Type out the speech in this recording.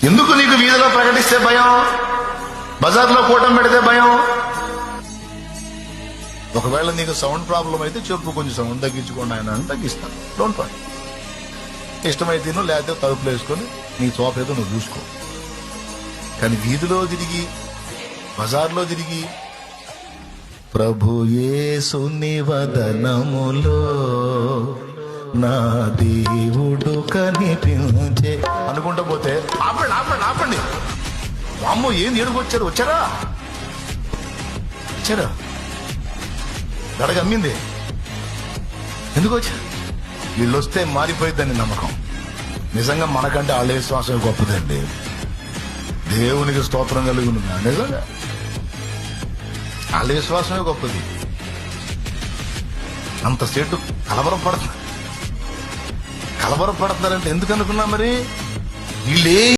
ఎందుకు నీకు వీధిలో ప్రకటిస్తే భయం, బజార్లో కూటం పెడితే భయం? ఒకవేళ నీకు సౌండ్ ప్రాబ్లం అయితే చెప్పు, కొంచెం సౌండ్ తగ్గించుకోండి ఆయన అని తగ్గిస్తాను. Don't worry. ఇష్టమైతే నువ్వు, లేకపోతే తలుపులు వేసుకొని నీ చోప ఏదో నువ్వు చూసుకో. కానీ వీధిలో తిరిగి, బజార్లో తిరిగి ప్రభు యేసుని వదనములో నా దేవుడు కనిపించే అనుకుంటా పోతే ఆపండి ఆపండి ఆపండి. వామ్మో ఏంది ఏడుకొచ్చారు? వచ్చారా గడగమ్మింది. ఎందుకు వచ్చారు? వీళ్ళు వస్తే మారిపోయిద్దని నమ్మకం. నిజంగా మనకంటే వాళ్ళ విశ్వాసం గొప్పదండి. దేవునికి స్తోత్రం కలుగును. నిజంగా వాళ్ళ విశ్వాసమే గొప్పది. అంత సేటు కలవరం పడుతున్నారంటే ఎందుకు అనుకున్నా మరి? వీళ్ళే